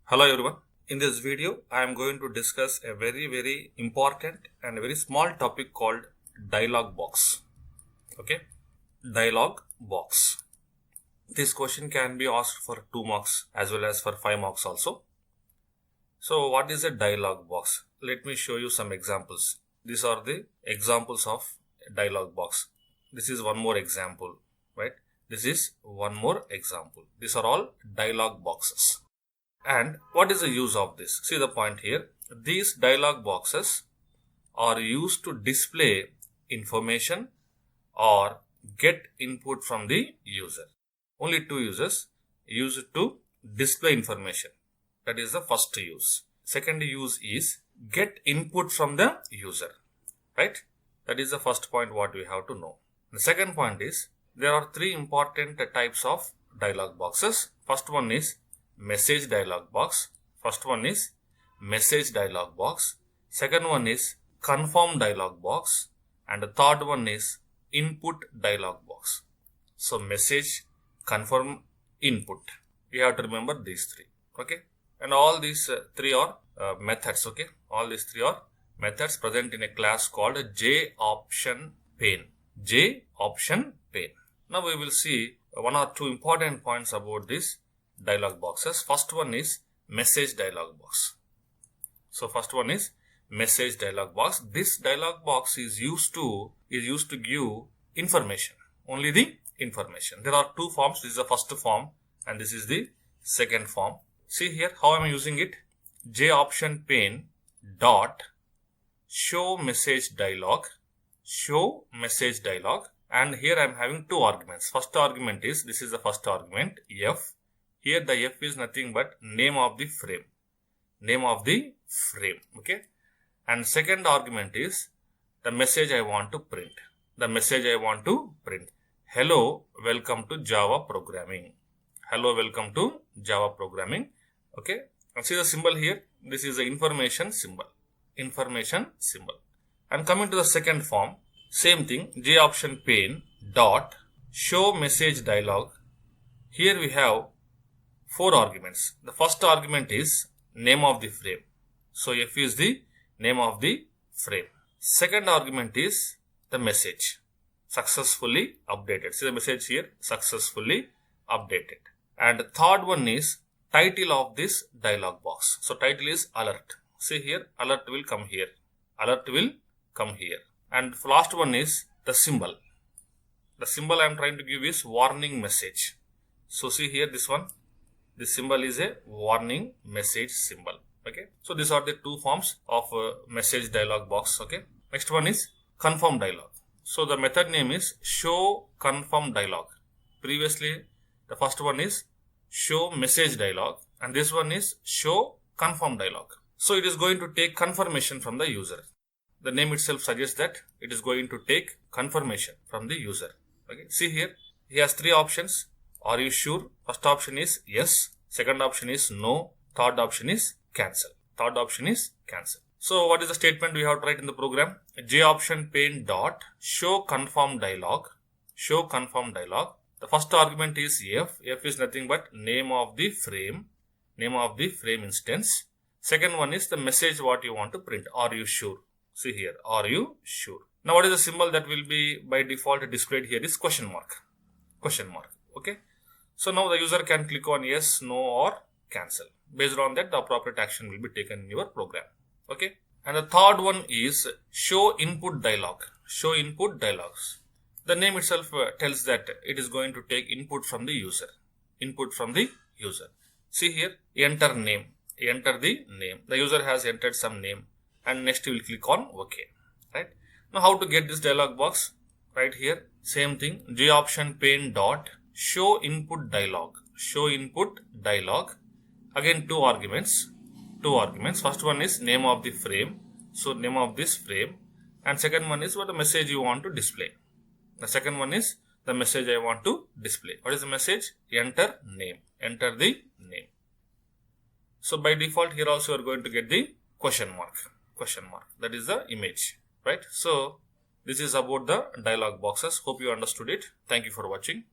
Hello everyone. In this video, I am going to discuss a very important and a very small topic called dialog box. Okay, dialog box. This question can be asked for 2 marks as well as for 5 marks also. So what is a dialog box? Let me show you some examples. These are the examples of dialog box. This is one more example, right? This is one more example. These are all dialog boxes. And what is the use of this? See the point here. These dialog boxes are used to display information or get input from the user. Only 2 uses use it to display information. That is the first use. Second use is get input from the user. Right? That is the first point what we have to know. The second point is there are 3 important types of dialog boxes. First one is message dialog box. First one is message dialog box. Second one is confirm dialog box. And the third one is input dialog box. So message, confirm, input. You have to remember these 3. Okay. And all these 3 are methods. Okay. All these 3 are methods present in a class called JOptionPane. JOptionPane. Now we will see 1 or 2 important points about this dialog boxes. First one is message dialog box. So first one is message dialog box. This dialog box is used to give information. Only the information. There are 2 forms. This is the first form and this is the second form. See here how I am using it. JOptionPane dot showMessageDialog. showMessageDialog. And here I am having 2 arguments. First argument is, this is the first argument, F. Here the F is nothing but name of the frame. Name of the frame. Okay. And second argument is the message I want to print. The message I want to print. Hello, welcome to Java programming. Hello, welcome to Java programming. Okay. And see the symbol here. This is the information symbol. Information symbol. And coming to the second form, same thing. JOptionPane dot showMessageDialog. Here we have 4 arguments. The first argument is name of the frame. So F is the name of the frame. Second argument is the message. Successfully updated. See the message here. Successfully updated. And the third one is title of this dialog box. So title is alert. See here. Alert will come here. Alert will come here. And last one is the symbol. The symbol I am trying to give is warning message. So see here this one. This symbol is a warning message symbol. Okay. So these are the 2 forms of message dialog box. Okay. Next one is confirm dialog. So the method name is showConfirmDialog. Previously the first one is showMessageDialog and this one is showConfirmDialog. So it is going to take confirmation from the user. The name itself suggests that it is going to take confirmation from the user. Okay. See here. He has 3 options. Are you sure? First option is yes. Second option is no. Third option is cancel. Third option is cancel. So what is the statement we have to write in the program? JOptionPane dot showConfirmDialog. showConfirmDialog. The first argument is F. F is nothing but name of the frame. Name of the frame instance. Second one is the message what you want to print. Are you sure? See here. Are you sure? Now what is the symbol that will be by default displayed here is question mark. Question mark. Okay. So now the user can click on yes, no or cancel. Based on that, the appropriate action will be taken in your program. Okay. And the third one is showInputDialog. showInputDialogs. The name itself tells that it is going to take input from the user. Input from the user. See here, enter name. Enter the name. The user has entered some name and next you will click on OK. Right. Now how to get this dialog box? Right here, same thing. JOptionPane dot showInputDialog. showInputDialog. Again 2 arguments. 2 arguments. First one is name of the frame. So name of this frame. And second one is what the message you want to display. The second one is the message I want to display. What is the message? Enter name. Enter the name. So by default here also you are going to get the question mark. Question mark. That is the image. Right. So this is about the dialog boxes. Hope you understood it. Thank you for watching.